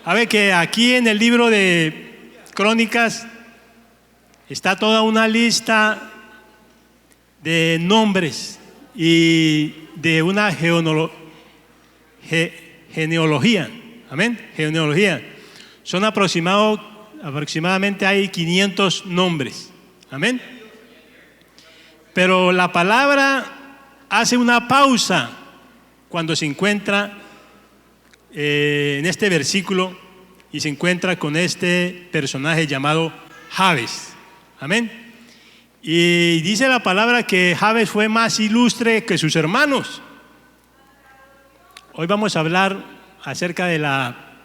A ver, que aquí en el libro de Crónicas está toda una lista de nombres y de una genealogía. Amén, genealogía. Son aproximadamente hay 500 nombres. Amén. Pero la palabra hace una pausa cuando se encuentra en este versículo y se encuentra con este personaje llamado Jabes. Amén. Y dice la palabra que Jabes fue más ilustre que sus hermanos. Hoy vamos a hablar acerca de la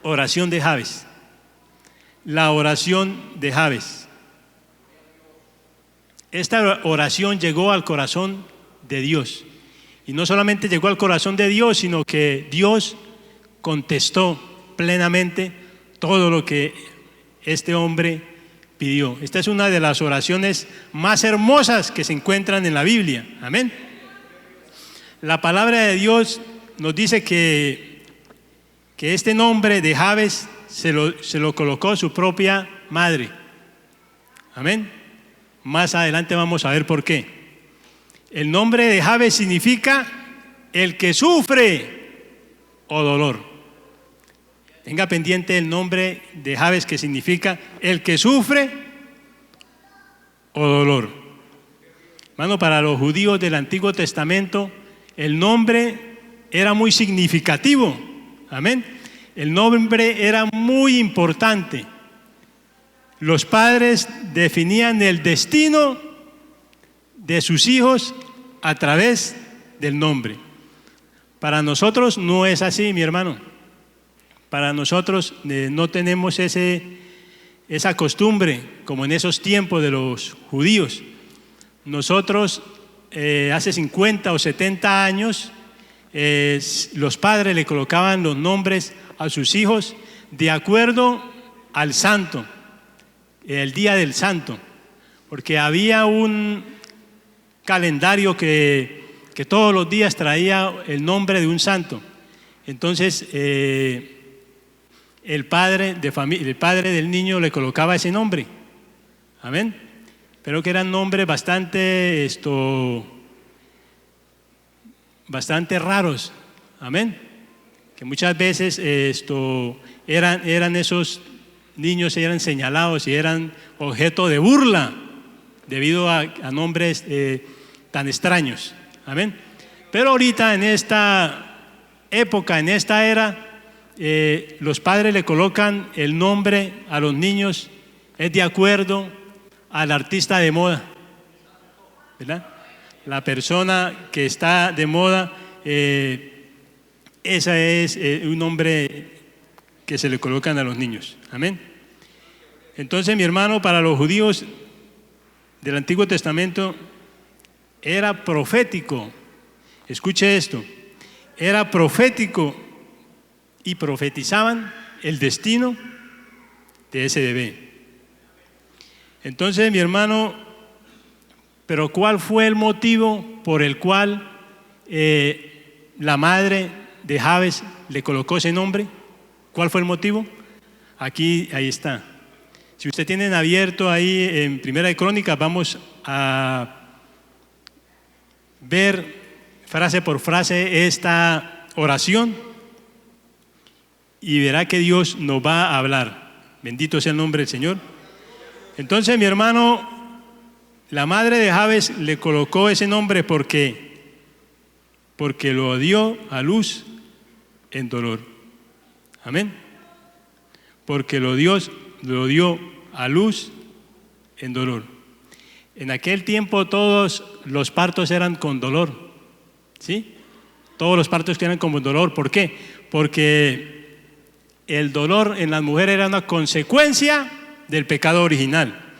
oración de Jabes. La oración de Jabes. Esta oración llegó al corazón de Dios. Y no solamente llegó al corazón de Dios, sino que Dios contestó plenamente todo lo que este hombre pidió. Esta es una de las oraciones más hermosas que se encuentran en la Biblia. Amén. La palabra de Dios nos dice que este nombre de Jabes se lo colocó su propia madre. Amén. Más adelante vamos a ver por qué. El nombre de Jabes significa el que sufre o dolor. Tenga pendiente el nombre de Jabes, que significa el que sufre o dolor. Hermano, para los judíos del Antiguo Testamento, el nombre era muy significativo. Amén. El nombre era muy importante. Los padres definían el destino de sus hijos a través del nombre. Para nosotros no es así, mi hermano. Para nosotros no tenemos esa costumbre como en esos tiempos de los judíos. Nosotros hace 50 o 70 años los padres le colocaban los nombres a sus hijos de acuerdo al santo, el día del santo, porque había un calendario que todos los días traía el nombre de un santo. Entonces el padre del niño le colocaba ese nombre. Amén. Pero que eran nombres bastante raros. Amén. Que muchas veces eran esos niños eran señalados y eran objeto de burla debido a nombres tan extraños. Amén. Pero ahorita en esta época, en esta era, los padres le colocan el nombre a los niños es de acuerdo al artista de moda, ¿verdad? La persona que está de moda, esa es un nombre que se le colocan a los niños. Amén. Entonces, mi hermano, para los judíos del Antiguo Testamento era profético. Escuche esto. Era profético y profetizaban el destino de ese bebé. Entonces, mi hermano, pero ¿cuál fue el motivo por el cual la madre de Jabes le colocó ese nombre? ¿Cuál fue el motivo? Ahí está. Si usted tienen abierto ahí en Primera de Crónicas, vamos a ver frase por frase esta oración y verá que Dios nos va a hablar. Bendito sea el nombre del Señor. Entonces, mi hermano, la madre de Jabes le colocó ese nombre porque lo dio a luz en dolor. Amén. Porque lo dio a luz en dolor. En aquel tiempo todos los partos eran con dolor. ¿Sí? Todos los partos eran con dolor. ¿Por qué? Porque el dolor en las mujeres era una consecuencia del pecado original.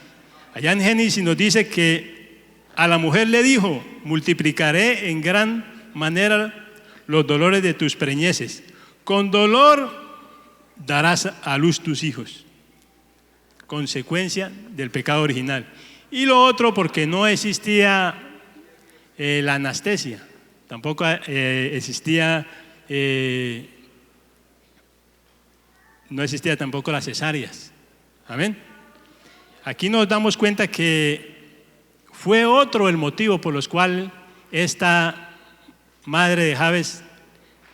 Allá en Génesis nos dice que a la mujer le dijo: multiplicaré en gran manera los dolores de tus preñeces. Con dolor darás a luz tus hijos. Consecuencia del pecado original. Y lo otro porque no existía la anestesia. Tampoco existía no existía tampoco las cesáreas. Amén. Aquí nos damos cuenta que fue otro el motivo por los cual esta madre de Jabes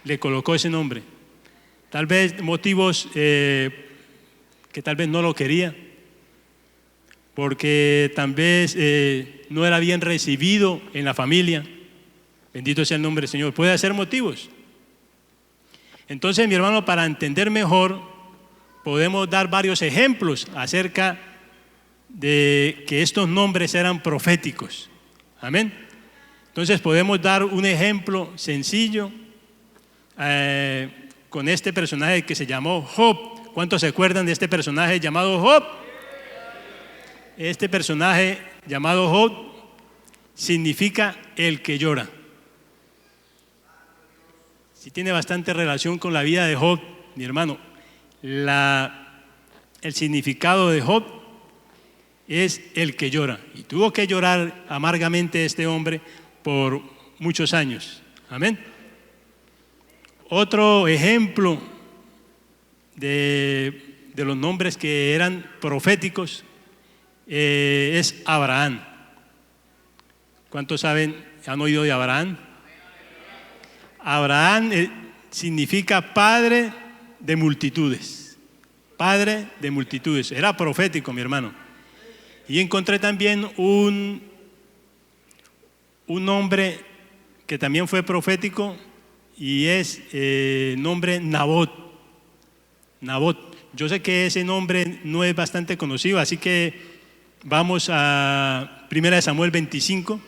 le colocó ese nombre. Tal vez motivos que tal vez no lo quería, porque tal vez no era bien recibido en la familia. Bendito sea el nombre del Señor. Puede ser motivos. Entonces, mi hermano, para entender mejor, podemos dar varios ejemplos acerca de que estos nombres eran proféticos. Amén. Entonces, podemos dar un ejemplo sencillo con este personaje que se llamó Job. ¿Cuántos se acuerdan de este personaje llamado Job? Este personaje llamado Job significa el que llora. Sí, tiene bastante relación con la vida de Job, mi hermano. El significado de Job es el que llora. Y tuvo que llorar amargamente este hombre por muchos años. Amén. Otro ejemplo de los nombres que eran proféticos es Abraham. ¿Cuántos saben, han oído de Abraham? Abraham significa padre de multitudes. Padre de multitudes. Era profético, mi hermano. Y encontré también un nombre que también fue profético y es nombre Nabot. Nabot. Yo sé que ese nombre no es bastante conocido, así que vamos a 1 Samuel 25.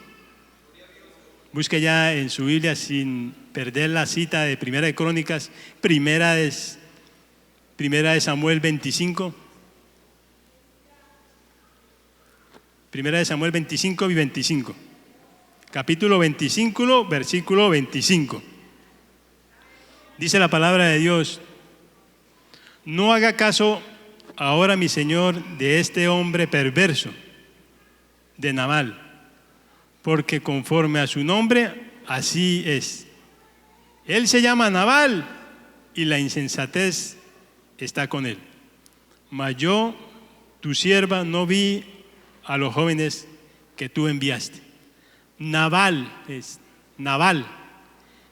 Busque ya en su Biblia sin perder la cita de Primera de Crónicas, Primera de Samuel 25. Primera de Samuel 25 y 25. Capítulo 25, versículo 25. Dice la palabra de Dios: no haga caso ahora, mi señor, de este hombre perverso, de Nabal, porque conforme a su nombre, así es. Él se llama Nabal y la insensatez está con él. Mas yo, tu sierva, no vi a los jóvenes que tú enviaste. Nabal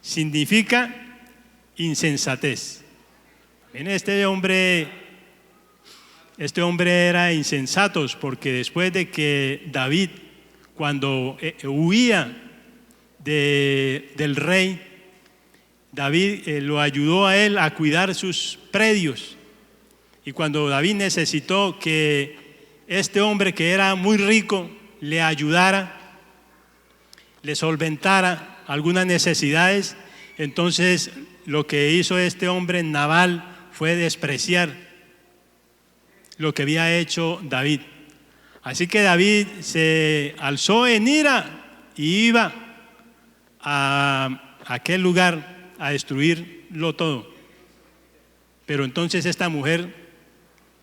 significa insensatez. Este hombre era insensato, porque después de que David, cuando huía del rey, David lo ayudó a él a cuidar sus predios. Y cuando David necesitó que este hombre, que era muy rico, le ayudara, le solventara algunas necesidades, entonces lo que hizo este hombre, Nabal, fue despreciar lo que había hecho David. Así que David se alzó en ira y iba a aquel lugar a destruirlo todo. Pero entonces esta mujer,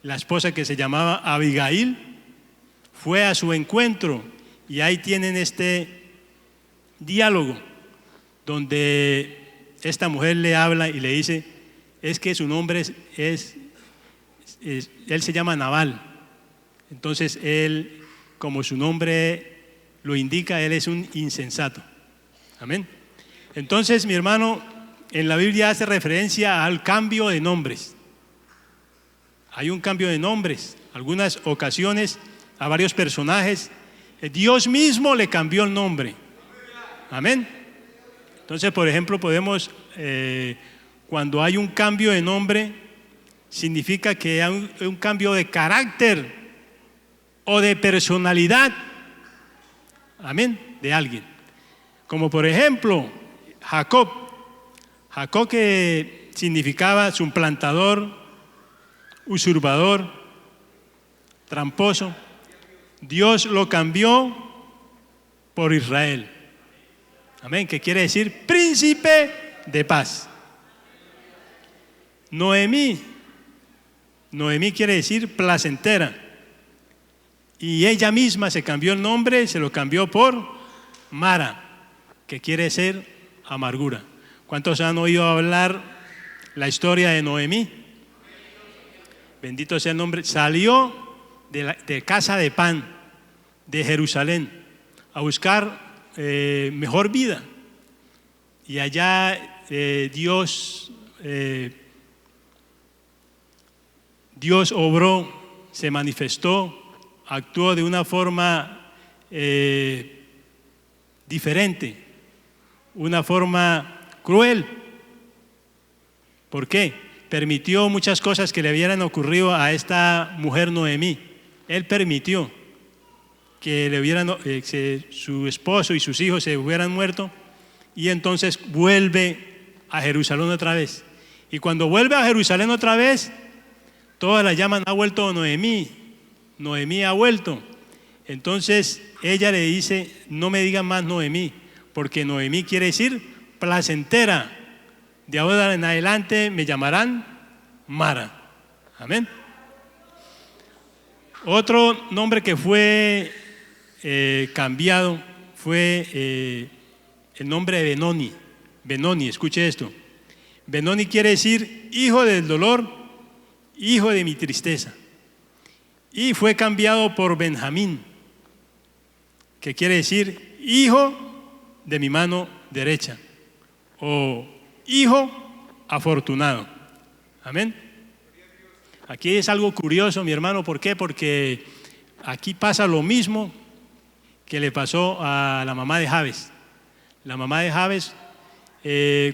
la esposa que se llamaba Abigail, fue a su encuentro, y ahí tienen este diálogo donde esta mujer le habla y le dice: es que su nombre él se llama Nabal. Entonces él, como su nombre lo indica, él es un insensato. Amén. Entonces, mi hermano, en la Biblia hace referencia al cambio de nombres. Hay un cambio de nombres. Algunas ocasiones a varios personajes Dios mismo le cambió el nombre. Amén. Entonces, por ejemplo, podemos, cuando hay un cambio de nombre, significa que hay un cambio de carácter o de personalidad. Amén. De alguien. Como por ejemplo, Jacob. Jacob, que significaba suplantador, usurpador, tramposo. Dios lo cambió por Israel. Amén, que quiere decir príncipe de paz. Noemí quiere decir placentera. Y ella misma se cambió el nombre, se lo cambió por Mara, que quiere decir amargura. ¿Cuántos han oído hablar la historia de Noemí? bendito sea el nombre, salió de casa de pan de Jerusalén a buscar mejor vida. Y allá Dios obró, se manifestó, actuó de una forma diferente, una forma cruel. ¿Por qué? Permitió muchas cosas que le hubieran ocurrido a esta mujer Noemí. Él permitió que su esposo y sus hijos se hubieran muerto, y entonces vuelve a Jerusalén otra vez. Y cuando vuelve a Jerusalén otra vez, todas la llaman, ha vuelto Noemí, Noemí ha vuelto. Entonces ella le dice, no me digan más Noemí, porque Noemí quiere decir placentera. De ahora en adelante me llamarán Mara. Amén. Otro nombre que fue cambiado fue el nombre de Benoni. Benoni, escuche esto. Benoni quiere decir hijo del dolor, hijo de mi tristeza. Y fue cambiado por Benjamín, que quiere decir hijo de mi mano derecha, o hijo afortunado. Amén. Aquí es algo curioso, mi hermano. ¿Por qué? Porque aquí pasa lo mismo que le pasó a la mamá de Jabes. La mamá de Jabes,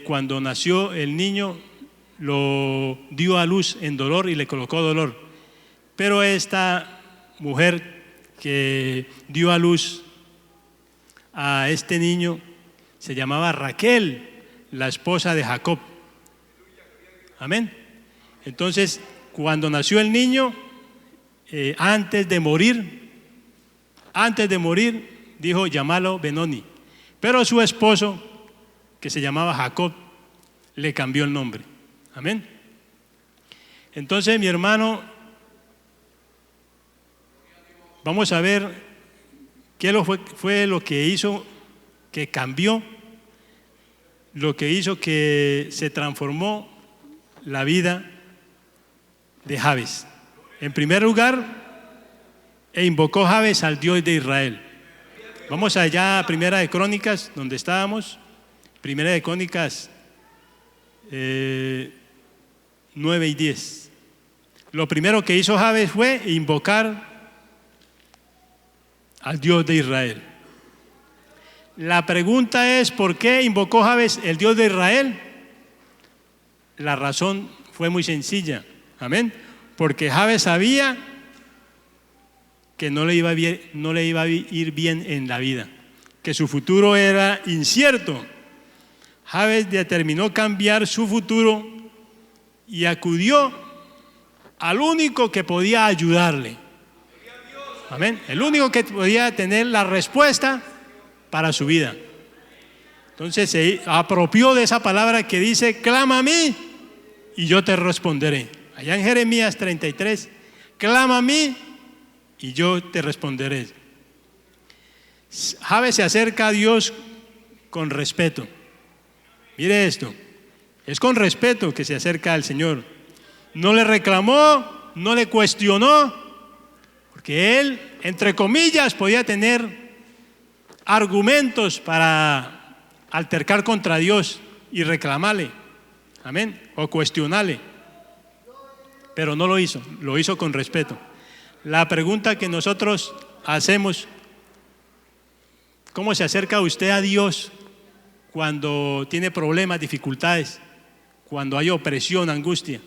cuando nació el niño, lo dio a luz en dolor y le colocó dolor. Pero esta mujer que dio a luz a este niño se llamaba Raquel, la esposa de Jacob. Amén. Entonces, cuando nació el niño, antes de morir, dijo, llámalo Benoni. Pero su esposo, que se llamaba Jacob, le cambió el nombre. Amén. Entonces, mi hermano, vamos a ver qué fue lo que hizo que cambió, lo que hizo que se transformó la vida de Jabes. En primer lugar, invocó Jabes al Dios de Israel. Vamos allá a Primera de Crónicas, donde estábamos. Primera de Crónicas 9 y 10. Lo primero que hizo Jabes fue invocar al Dios de Israel. La pregunta es, ¿por qué invocó Jabes el Dios de Israel? La razón fue muy sencilla. Amén. Porque Jabes sabía que no le iba a ir bien en la vida, que su futuro era incierto. Jabes determinó cambiar su futuro y acudió al único que podía ayudarle. Amén. El único que podía tener la respuesta para su vida. Entonces se apropió de esa palabra que dice, clama a mí y yo te responderé. Allá en Jeremías 33, clama a mí y yo te responderé. Jabes se acerca a Dios con respeto. Mire esto, es con respeto que se acerca al Señor. No le reclamó, no le cuestionó, porque él, entre comillas, podía tener argumentos para altercar contra Dios y reclamarle, amén, o cuestionarle, pero no lo hizo con respeto. La pregunta que nosotros hacemos, ¿cómo se acerca usted a Dios cuando tiene problemas, dificultades, cuando hay opresión, angustia?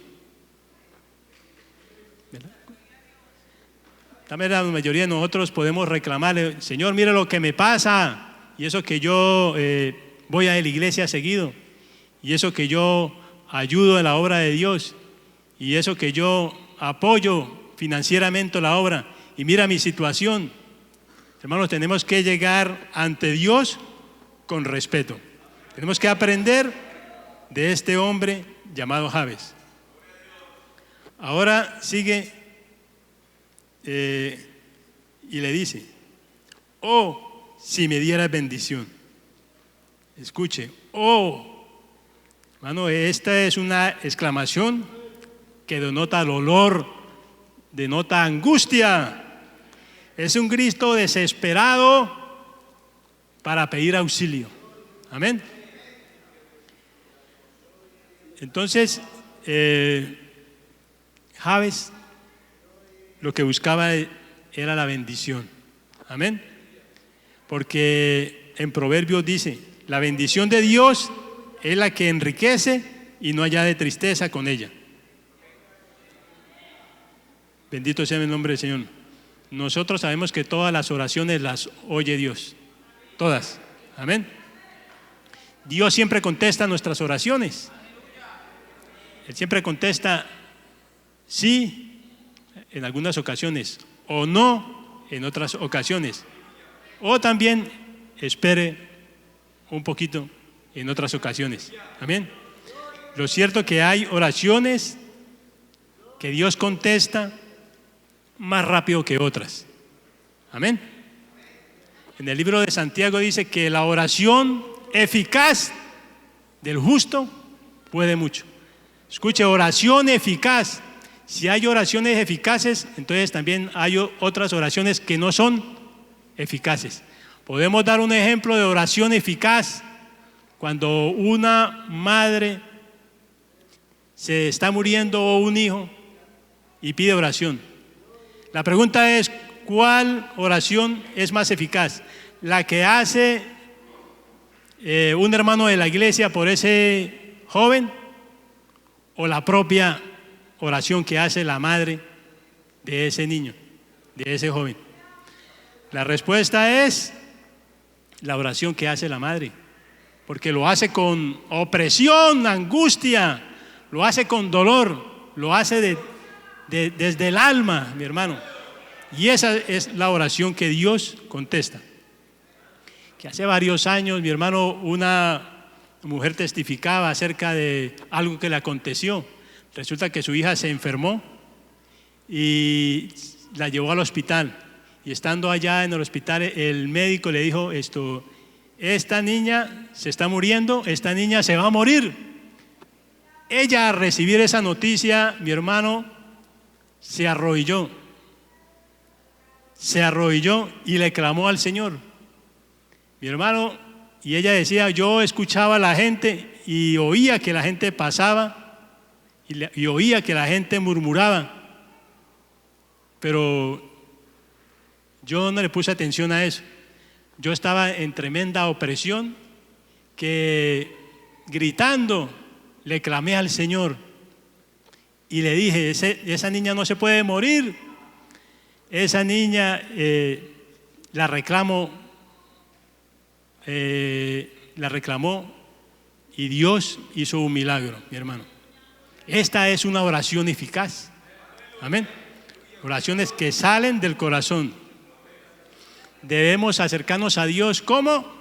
También la mayoría de nosotros podemos reclamarle, Señor, mira lo que me pasa, y eso que yo voy a la iglesia seguido, y eso que yo ayudo en la obra de Dios, y eso que yo apoyo financieramente la obra, y mira mi situación. Hermanos, tenemos que llegar ante Dios con respeto. Tenemos que aprender de este hombre llamado Jabes. Ahora sigue y le dice, oh, si me dieras bendición. Escuche, oh, hermano, esta es una exclamación que denota dolor, denota angustia. Es un grito desesperado para pedir auxilio. Amén. Entonces, Jabes lo que buscaba era la bendición. Amén. Porque en Proverbios dice, la bendición de Dios es la que enriquece y no añade tristeza con ella. Bendito sea el nombre del Señor. Nosotros sabemos que todas las oraciones las oye Dios. Todas. Amén. Dios siempre contesta nuestras oraciones. Él siempre contesta sí en algunas ocasiones o no en otras ocasiones. O también espere un poquito en otras ocasiones. Amén. Lo cierto es que hay oraciones que Dios contesta más rápido que otras. Amén. En el libro de Santiago dice que la oración eficaz del justo puede mucho. Escuche, oración eficaz. Si hay oraciones eficaces, entonces también hay otras oraciones que no son eficaces. Podemos dar un ejemplo de oración eficaz cuando una madre se está muriendo o un hijo y pide oración. La pregunta es, ¿cuál oración es más eficaz? ¿La que hace un hermano de la iglesia por ese joven o la propia oración que hace la madre de ese niño, de ese joven? La respuesta es la oración que hace la madre, porque lo hace con opresión, angustia, lo hace con dolor, lo hace desde el alma, mi hermano. Y esa es la oración que Dios contesta. Que hace varios años, mi hermano, una mujer testificaba acerca de algo que le aconteció. Resulta que su hija se enfermó y la llevó al hospital. Y estando allá en el hospital, el médico le dijo esta niña se está muriendo, esta niña se va a morir. Ella, al recibir esa noticia, mi hermano, se arrodilló y le clamó al Señor. Mi hermano, y ella decía, yo escuchaba a la gente y oía que la gente pasaba y oía que la gente murmuraba, pero yo no le puse atención a eso. Yo estaba en tremenda opresión que gritando le clamé al Señor y le dije, esa niña no se puede morir, esa niña la reclamó y Dios hizo un milagro, mi hermano. Esta es una oración eficaz. Amén. Oraciones que salen del corazón. Debemos acercarnos a Dios, ¿cómo?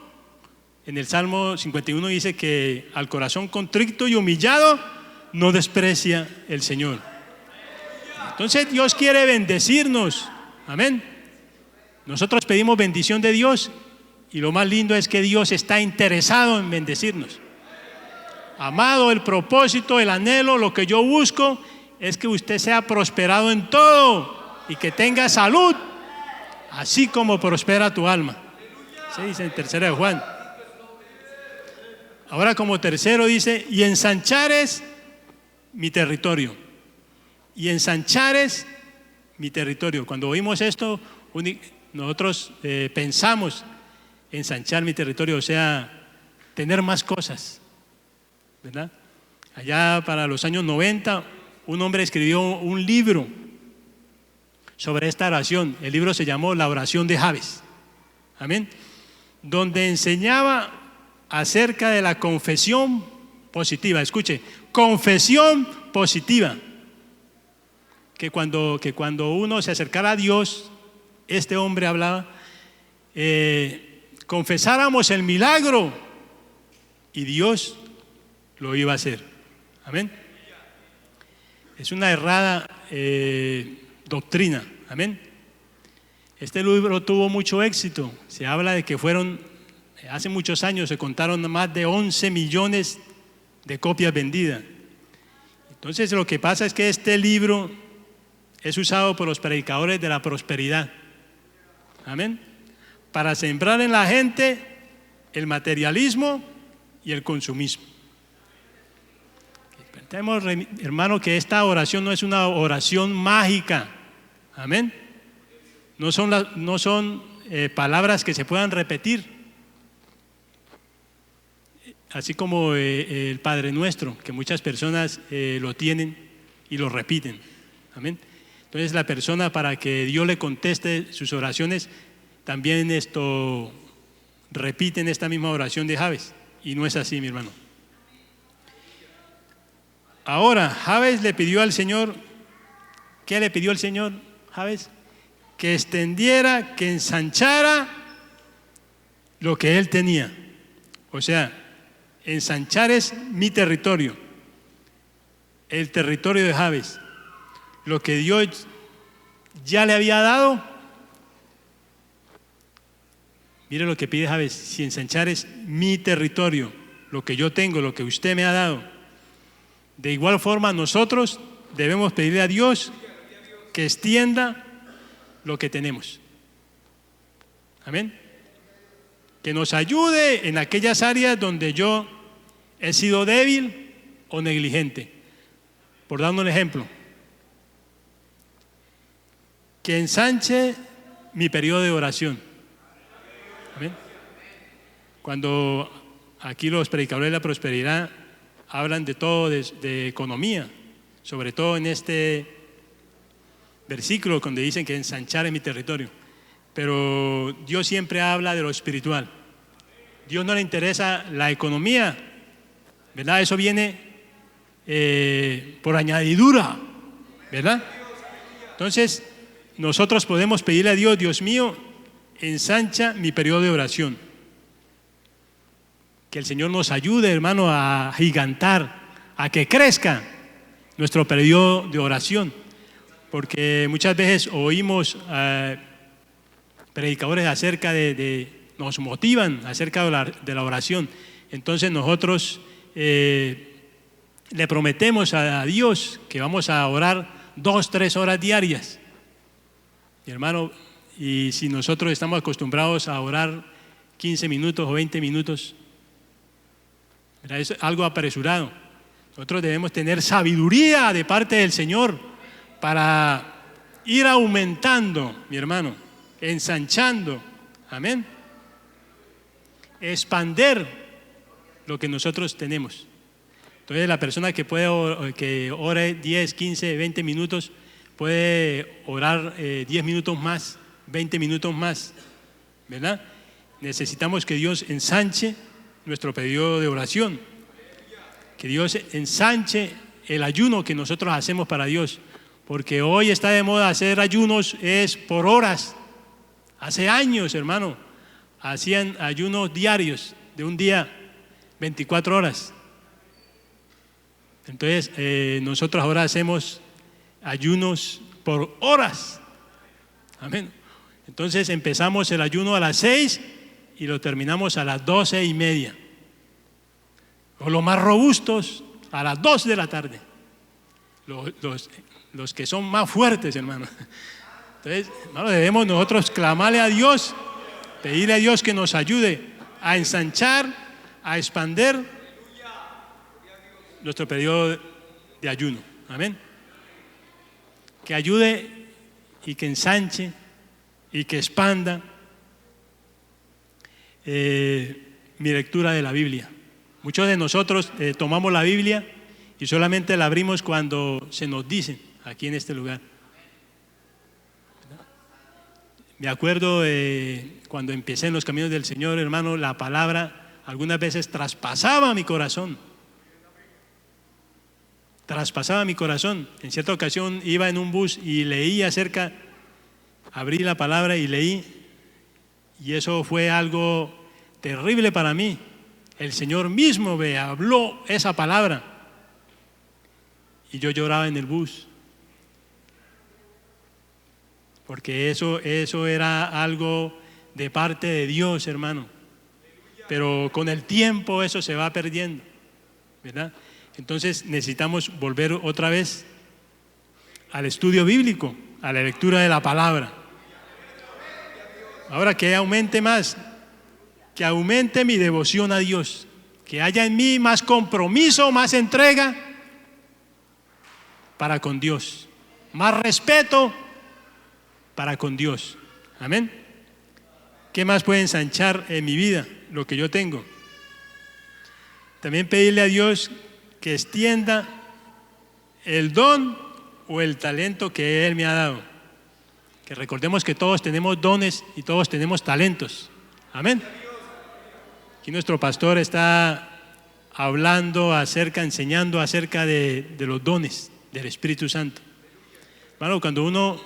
En el Salmo 51 dice que al corazón contrito y humillado no desprecia el Señor. Entonces Dios quiere bendecirnos. Amén. Nosotros pedimos bendición de Dios y lo más lindo es que Dios está interesado en bendecirnos. Amado, el propósito, el anhelo, lo que yo busco es que usted sea prosperado en todo y que tenga salud, así como prospera tu alma. Se dice en 3 de Juan. Ahora como tercero dice, y ensanchares mi territorio. Y ensanchares mi territorio. Cuando oímos esto, nosotros pensamos ensanchar mi territorio, o sea, tener más cosas, ¿verdad? Allá para los años 90, un hombre escribió un libro sobre esta oración. El libro se llamó La oración de Jabes. Amén. Donde enseñaba acerca de la confesión positiva. Escuche, confesión positiva. Que cuando uno se acercara a Dios, este hombre hablaba, confesáramos el milagro y Dios lo iba a hacer. Amén. Es una errada doctrina. Amén. Este libro tuvo mucho éxito. Se habla de que hace muchos años se contaron más de 11 millones de copias vendidas. Entonces lo que pasa es que este libro es usado por los predicadores de la prosperidad. Amén. Para sembrar en la gente el materialismo y el consumismo. Entendemos, hermano, que esta oración no es una oración mágica. Amén. No son palabras que se puedan repetir. Así como el Padre Nuestro, que muchas personas lo tienen y lo repiten. Amén. Entonces la persona, para que Dios le conteste sus oraciones, también repiten esta misma oración de Jabes. Y no es así, mi hermano. Ahora, Jabes le pidió al Señor, ¿qué le pidió al Señor, Jabes? Que extendiera, que ensanchara lo que él tenía. O sea, ensanchar es mi territorio, el territorio de Jabes. Lo que Dios ya le había dado. Mire lo que pide Jabes: si ensanchar es mi territorio, lo que yo tengo, lo que usted me ha dado. De igual forma, nosotros debemos pedirle a Dios que extienda lo que tenemos. Amén. Que nos ayude en aquellas áreas donde yo he sido débil o negligente. Por dar un ejemplo, que ensanche mi periodo de oración. Amén. Cuando aquí los predicadores de la prosperidad hablan de todo, de economía, sobre todo en este versículo donde dicen que ensanchar es mi territorio. Pero Dios siempre habla de lo espiritual. Dios no le interesa la economía, ¿verdad? Eso viene por añadidura, ¿verdad? Entonces, nosotros podemos pedirle a Dios: Dios mío, ensancha mi periodo de oración. Que el Señor nos ayude, hermano, a gigantar, a que crezca nuestro periodo de oración. Porque muchas veces oímos predicadores acerca nos motivan acerca de la oración. Entonces nosotros le prometemos a Dios que vamos a orar 2-3 horas diarias. Mi hermano, y si nosotros estamos acostumbrados a orar 15 minutos o 20 minutos, es algo apresurado. Nosotros debemos tener sabiduría de parte del Señor para ir aumentando, mi hermano, ensanchando, amén, expander lo que nosotros tenemos. Entonces la persona que ore 10, 15, 20 minutos, puede orar 10 minutos más, 20 minutos más, ¿verdad? Necesitamos que Dios ensanche nuestro periodo de oración, que Dios ensanche el ayuno que nosotros hacemos para Dios, porque hoy está de moda hacer ayunos es por horas. Hace años, hermano, hacían ayunos diarios de un día, 24 horas. Entonces nosotros ahora hacemos ayunos por horas. Amén. Entonces empezamos el ayuno a las 6 y lo terminamos a las 12:30. O los más robustos a las 2 de la tarde. Los que son más fuertes, hermano. Entonces, hermano, debemos nosotros clamarle a Dios, pedirle a Dios que nos ayude a ensanchar, a expander nuestro periodo de ayuno. Amén. Que ayude y que ensanche y que expanda mi lectura de la Biblia. Muchos de nosotros tomamos la Biblia y solamente la abrimos cuando se nos dice aquí en este lugar. Me acuerdo cuando empecé en los caminos del Señor, hermano, la palabra algunas veces traspasaba mi corazón. Traspasaba mi corazón. En cierta ocasión iba en un bus y leí abrí la palabra y leí, y eso fue algo terrible para mí. El Señor mismo me habló esa palabra y yo lloraba en el bus, porque eso era algo de parte de Dios, hermano. Pero con el tiempo eso se va perdiendo, ¿verdad? Entonces necesitamos volver otra vez al estudio bíblico, a la lectura de la palabra. Ahora que aumente más, que aumente mi devoción a Dios, que haya en mí más compromiso, más entrega para con Dios, más respeto para con Dios. Amén. ¿Qué más puede ensanchar en mi vida lo que yo tengo? También pedirle a Dios que extienda el don o el talento que Él me ha dado. Que recordemos que todos tenemos dones y todos tenemos talentos. Amén. Aquí nuestro pastor está enseñando acerca de los dones del Espíritu Santo. Bueno, cuando uno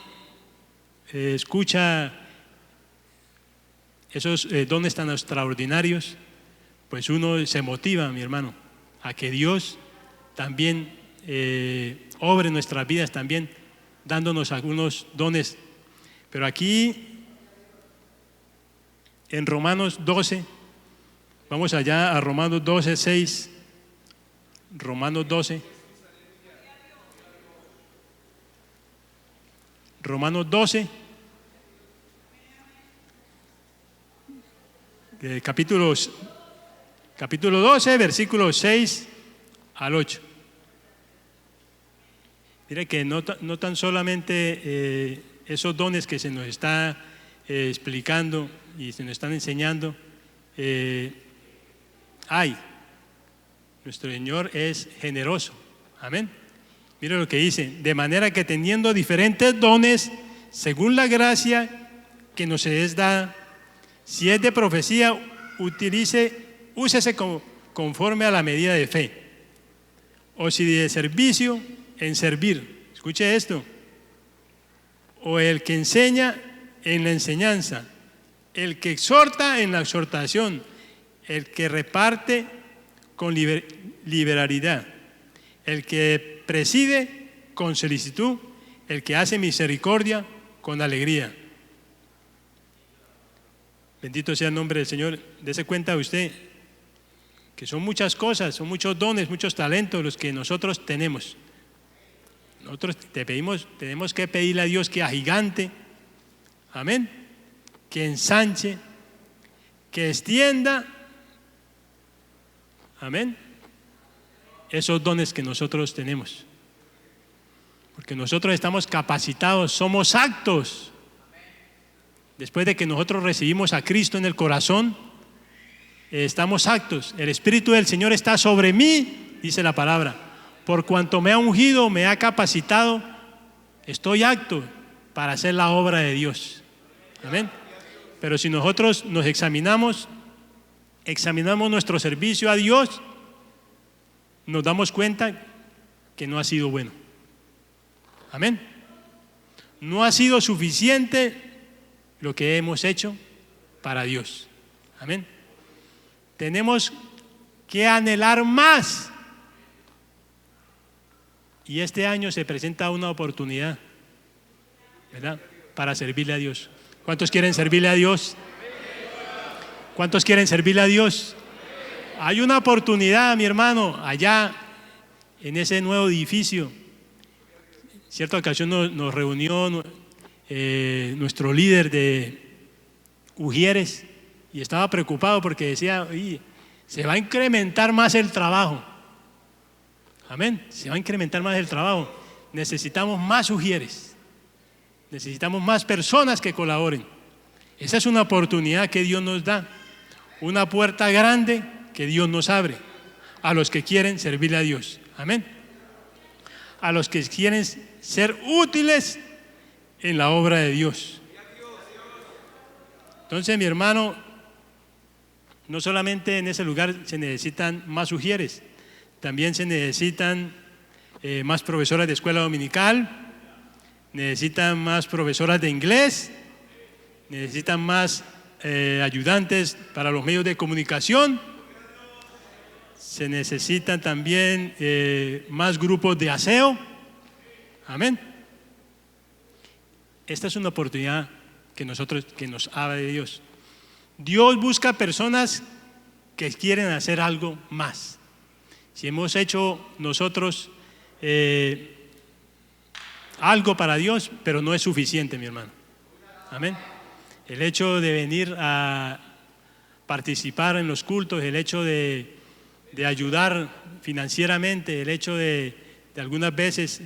escucha esos dones tan extraordinarios, pues uno se motiva, mi hermano, a que Dios también obre en nuestras vidas también, dándonos algunos dones. Pero aquí, en Romanos 12, vamos allá a Romanos 12, 6, Romanos 12, capítulo 12, versículos 6 al 8. Mire que no tan solamente esos dones que se nos está explicando y se nos están enseñando, nuestro Señor es generoso. Amén. Mire lo que dice: de manera que teniendo diferentes dones, según la gracia que nos es dada, si es de profecía, úsese conforme a la medida de fe. O si de servicio, en servir. Escuche esto. O el que enseña, en la enseñanza. El que exhorta, en la exhortación. El que reparte, con liberalidad. El que preside, con solicitud. El que hace misericordia, con alegría. Bendito sea el nombre del Señor. Dese cuenta usted que son muchas cosas, son muchos dones, muchos talentos los que nosotros tenemos. Nosotros tenemos que pedirle a Dios que agigante, amén, que ensanche, que extienda, amén, esos dones que nosotros tenemos. Porque nosotros estamos capacitados, somos aptos. Después de que nosotros recibimos a Cristo en el corazón, estamos aptos. El Espíritu del Señor está sobre mí, dice la palabra. Por cuanto me ha ungido, me ha capacitado, estoy apto para hacer la obra de Dios. Amén. Pero si nosotros nos examinamos nuestro servicio a Dios, nos damos cuenta que no ha sido bueno. Amén. No ha sido suficiente lo que hemos hecho para Dios. Amén. Tenemos que anhelar más. Y este año se presenta una oportunidad, ¿verdad?, para servirle a Dios. ¿Cuántos quieren servirle a Dios? ¿Cuántos quieren servirle a Dios? Hay una oportunidad, mi hermano, allá en ese nuevo edificio. Cierta ocasión nos reunió nuestro líder de Ujieres y estaba preocupado porque decía: se va a incrementar más el trabajo. Amén, se va a incrementar más el trabajo. Necesitamos más Ujieres, necesitamos más personas que colaboren. Esa es una oportunidad que Dios nos da, una puerta grande que Dios nos abre a los que quieren servirle a Dios. Amén. A los que quieren ser útiles en la obra de Dios. Entonces, mi hermano, no solamente en ese lugar se necesitan más Ujieres, también se necesitan más profesoras de escuela dominical, necesitan más profesoras de inglés, necesitan más ayudantes para los medios de comunicación, se necesitan también más grupos de aseo. Amén. Esta es una oportunidad que nos abre de Dios. Dios busca personas que quieren hacer algo más. Si hemos hecho nosotros algo para Dios, pero no es suficiente, mi hermano. Amén. El hecho de venir a participar en los cultos, el hecho de ayudar financieramente, el hecho de algunas veces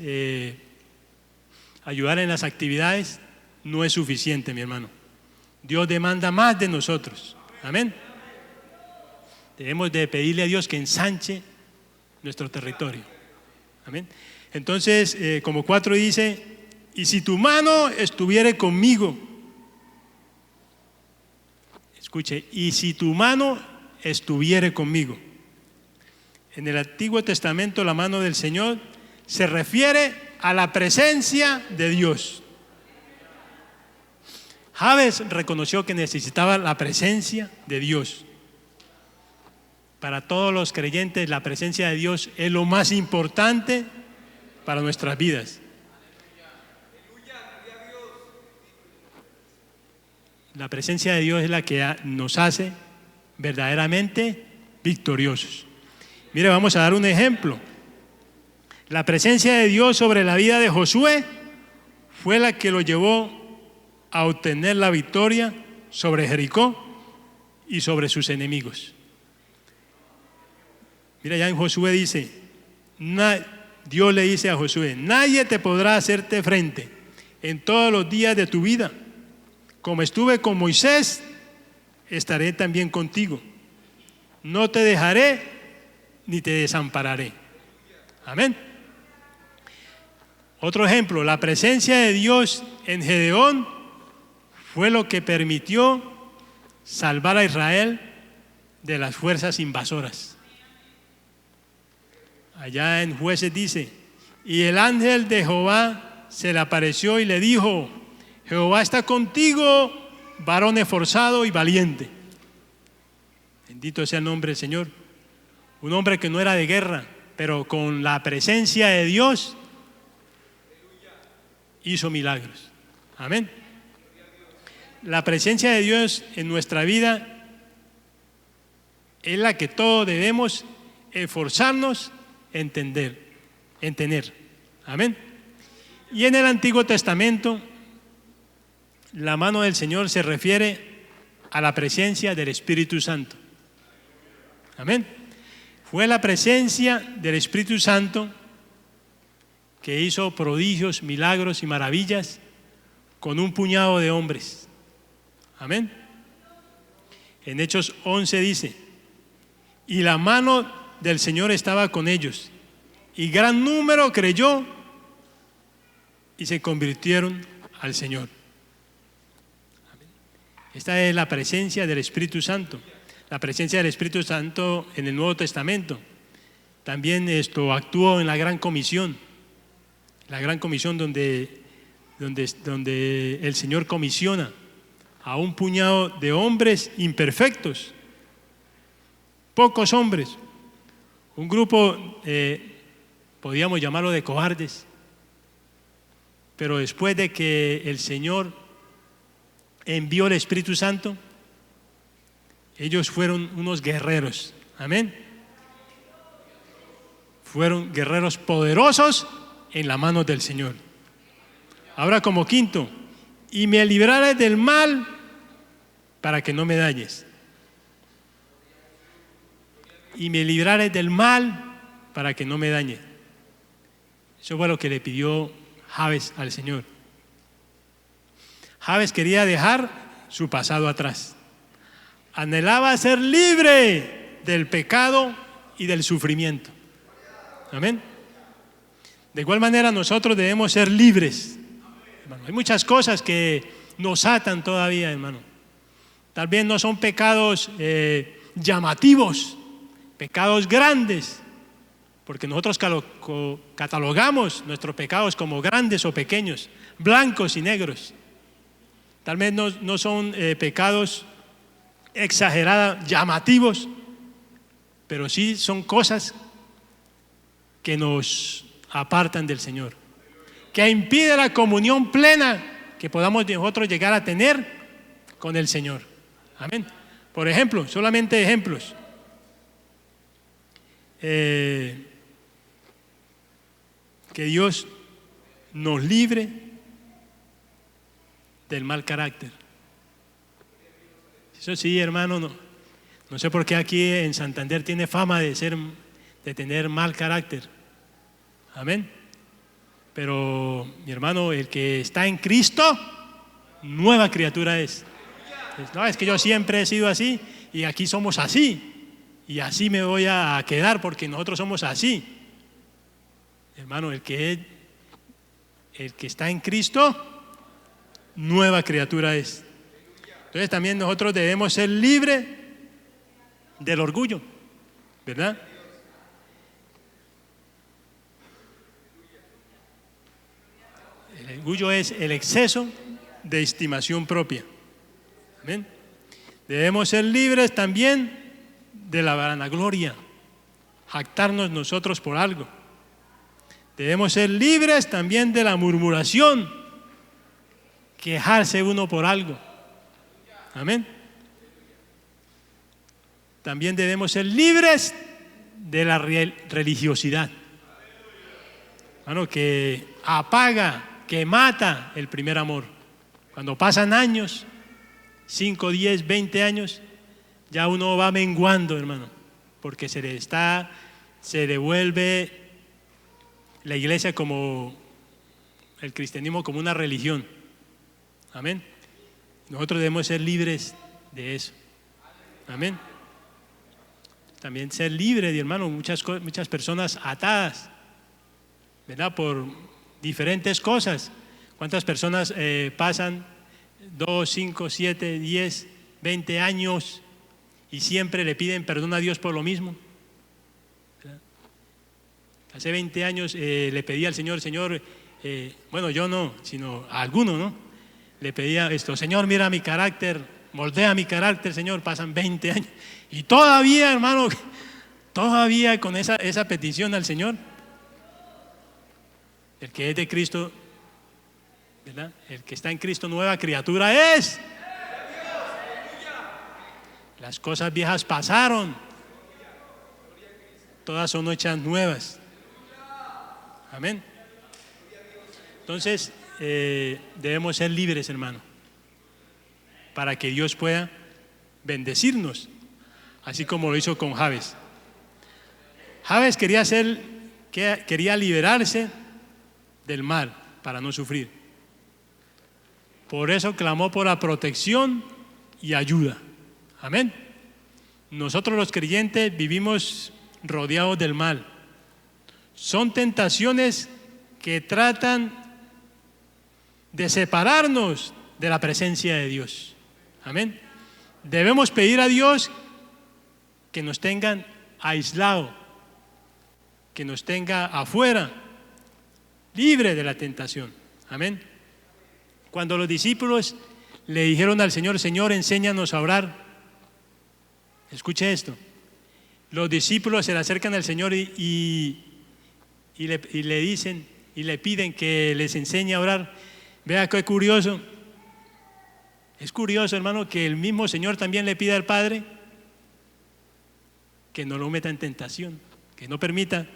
ayudar en las actividades, no es suficiente, mi hermano. Dios demanda más de nosotros. Amén. Debemos de pedirle a Dios que ensanche nuestro territorio. Amén. Entonces, como 4 dice, y si tu mano estuviere conmigo, escuche, y si tu mano estuviere conmigo. En el Antiguo Testamento la mano del Señor se refiere a la presencia de Dios. Jabes reconoció que necesitaba la presencia de Dios. Para todos los creyentes, la presencia de Dios es lo más importante para nuestras vidas. La presencia de Dios es la que nos hace verdaderamente victoriosos. Mire, vamos a dar un ejemplo. La presencia de Dios sobre la vida de Josué fue la que lo llevó a obtener la victoria sobre Jericó y sobre sus enemigos. Mira, ya en Josué dice, Dios le dice a Josué, nadie te podrá hacerte frente en todos los días de tu vida. Como estuve con Moisés, estaré también contigo. No te dejaré ni te desampararé. Amén. Otro ejemplo, la presencia de Dios en Gedeón fue lo que permitió salvar a Israel de las fuerzas invasoras. Allá en Jueces dice, y el ángel de Jehová se le apareció y le dijo, Jehová está contigo, varón esforzado y valiente. Bendito sea el nombre del Señor. Un hombre que no era de guerra, pero con la presencia de Dios hizo milagros. Amén. La presencia de Dios en nuestra vida es la que todos debemos esforzarnos en tener. Amén. Y en el Antiguo Testamento, la mano del Señor se refiere a la presencia del Espíritu Santo. Amén. Fue la presencia del Espíritu Santo que hizo prodigios, milagros y maravillas con un puñado de hombres. Amén. En Hechos 11 dice, y la mano del Señor estaba con ellos, y gran número creyó y se convirtieron al Señor. Amén. Esta es la presencia del Espíritu Santo. La presencia del Espíritu Santo en el Nuevo Testamento. También esto actuó en la Gran Comisión. La Gran Comisión donde el Señor comisiona a un puñado de hombres imperfectos, pocos hombres, un grupo, podríamos llamarlo de cobardes, pero después de que el Señor envió el Espíritu Santo, ellos fueron unos guerreros, amén. Fueron guerreros poderosos en la mano del Señor. Ahora como quinto, y me libraré del mal para que no me dañes. Y me libraré del mal para que no me dañe. Eso fue lo que le pidió Jabes al Señor. Jabes quería dejar su pasado atrás. Anhelaba ser libre del pecado y del sufrimiento. Amén. De igual manera nosotros debemos ser libres. Hermano, hay muchas cosas que nos atan todavía, hermano. Tal vez no son pecados llamativos, pecados grandes, porque nosotros catalogamos nuestros pecados como grandes o pequeños, blancos y negros. Tal vez no son pecados exagerados, llamativos, pero sí son cosas que nos apartan del Señor, que impide la comunión plena que podamos nosotros llegar a tener con el Señor. Amén. Por ejemplo, solamente ejemplos. Que Dios nos libre del mal carácter. Eso sí, hermano, no sé por qué aquí en Santander tiene fama de tener mal carácter. Amén. Pero, mi hermano, el que está en Cristo, nueva criatura es. No, es que yo siempre he sido así y aquí somos así. Y así me voy a quedar porque nosotros somos así. Hermano, el que está en Cristo, nueva criatura es. Entonces también nosotros debemos ser libres del orgullo, ¿verdad? El orgullo es el exceso de estimación propia. Amén. Debemos ser libres también de la vanagloria, jactarnos nosotros por algo. Debemos ser libres también de la murmuración, quejarse uno por algo. Amén. También debemos ser libres de la religiosidad, hermano, que apaga, que mata el primer amor. Cuando pasan años, 5, 10, 20 años, ya uno va menguando, hermano, porque se devuelve la iglesia como el cristianismo como una religión. Amén. Nosotros debemos ser libres de eso. Amén. También ser libres, hermano, muchas personas atadas, ¿verdad? Por diferentes cosas. ¿Cuántas personas pasan 2, 5, 7, 10, 20 años y siempre le piden perdón a Dios por lo mismo? ¿Verdad? Hace 20 años le pedí al Señor, bueno, yo no, sino a alguno, ¿no? Le pedía esto: Señor, mira mi carácter, moldea mi carácter, Señor. Pasan 20 años y todavía, hermano, todavía con esa petición al Señor. El que es de Cristo, ¿verdad? El que está en Cristo, nueva criatura es. Las cosas viejas pasaron, todas son hechas nuevas. Amén. Entonces debemos ser libres, hermano, para que Dios pueda bendecirnos, así como lo hizo con Jabes. Jabes quería liberarse del mal para no sufrir. Por eso clamó por la protección y ayuda. Amén. Nosotros los creyentes vivimos rodeados del mal. Son tentaciones que tratan de separarnos de la presencia de Dios. Amén. Debemos pedir a Dios que nos tengan aislados, que nos tenga afuera, libre de la tentación. Amén. Cuando los discípulos le dijeron al Señor: Señor, enséñanos a orar. Escuche esto. Los discípulos se le acercan al Señor y le dicen y le piden que les enseñe a orar. Vea qué curioso. Es curioso, hermano, que el mismo Señor también le pide al Padre que no lo meta en tentación, que no permita.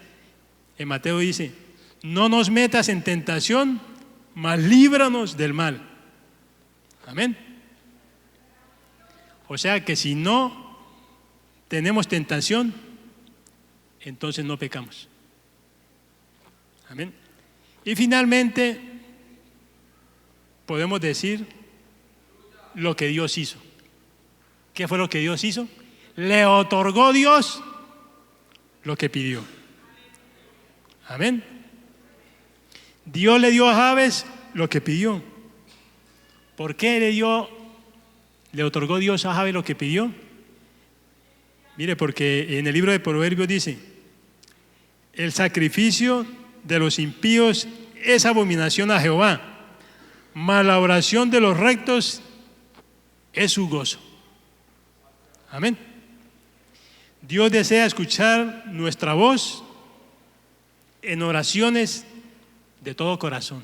En Mateo dice: no nos metas en tentación, mas líbranos del mal. Amén. O sea que si no tenemos tentación, entonces no pecamos. Amén. Y finalmente podemos decir lo que Dios hizo. ¿Qué fue lo que Dios hizo? Le otorgó Dios lo que pidió. Amén. Dios le dio a Jabes lo que pidió. ¿Por qué le otorgó Dios a Jabes lo que pidió? Mire, porque en el libro de Proverbios dice: el sacrificio de los impíos es abominación a Jehová, mas la oración de los rectos es su gozo. Amén. Dios desea escuchar nuestra voz en oraciones de todo corazón,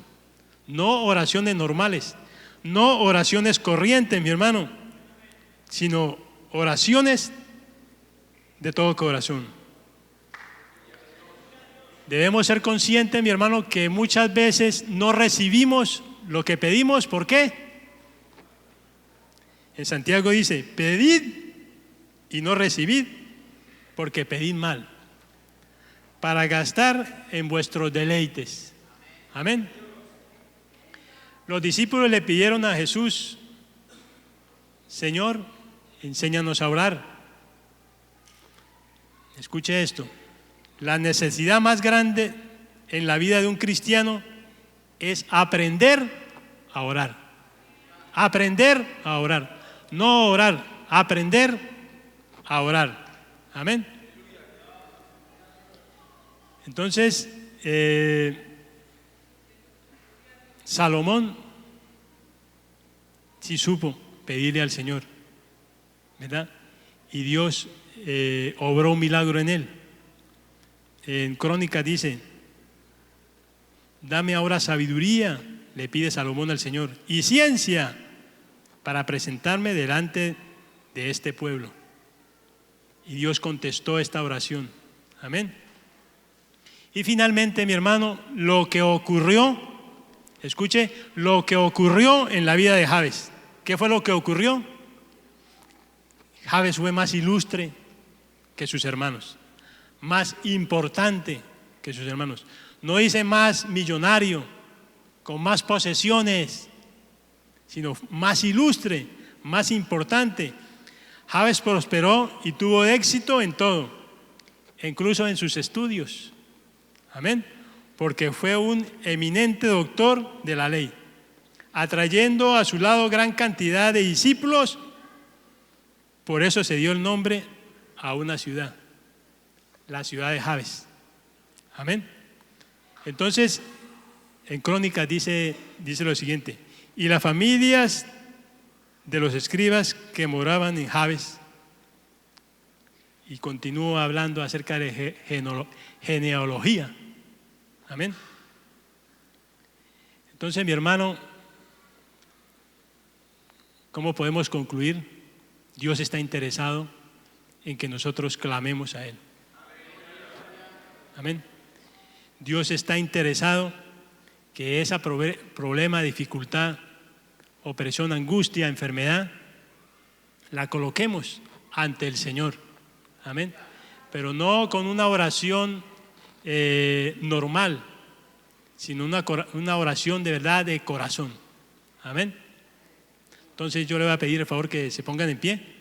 no oraciones normales, no oraciones corrientes, mi hermano, sino oraciones de todo corazón. Debemos ser conscientes, mi hermano, que muchas veces no recibimos lo que pedimos. ¿Por qué? En Santiago dice, pedid y no recibid, porque pedid mal, para gastar en vuestros deleites. Amén. Los discípulos le pidieron a Jesús, Señor, enséñanos a orar. Escuche esto. La necesidad más grande en la vida de un cristiano es aprender a orar. Aprender a orar. No orar, aprender a orar. Amén. Entonces, Salomón sí supo pedirle al Señor, ¿verdad? Y Dios obró un milagro en él. En Crónicas dice, dame ahora sabiduría, le pide Salomón al Señor, y ciencia para presentarme delante de este pueblo. Y Dios contestó esta oración. Amén. Y finalmente, mi hermano, lo que ocurrió, escuche, lo que ocurrió en la vida de Jabes. ¿Qué fue lo que ocurrió? Jabes fue más ilustre que sus hermanos, más importante que sus hermanos. No dice más millonario, con más posesiones, sino más ilustre, más importante. Jabes prosperó y tuvo éxito en todo, incluso en sus estudios. Amén. Porque fue un eminente doctor de la ley, atrayendo a su lado gran cantidad de discípulos. Por eso se dio el nombre a una ciudad, la ciudad de Jabes. Amén. Entonces, en Crónicas dice lo siguiente: y las familias de los escribas que moraban en Jabes, y continúa hablando acerca de genealogía. Amén. Entonces, mi hermano, ¿cómo podemos concluir? Dios está interesado en que nosotros clamemos a Él. Amén. Dios está interesado que ese problema, dificultad, opresión, angustia, enfermedad, la coloquemos ante el Señor. Amén. Pero no con una oración normal, sino una oración de verdad, de corazón. Amén. Entonces yo le voy a pedir el favor que se pongan en pie.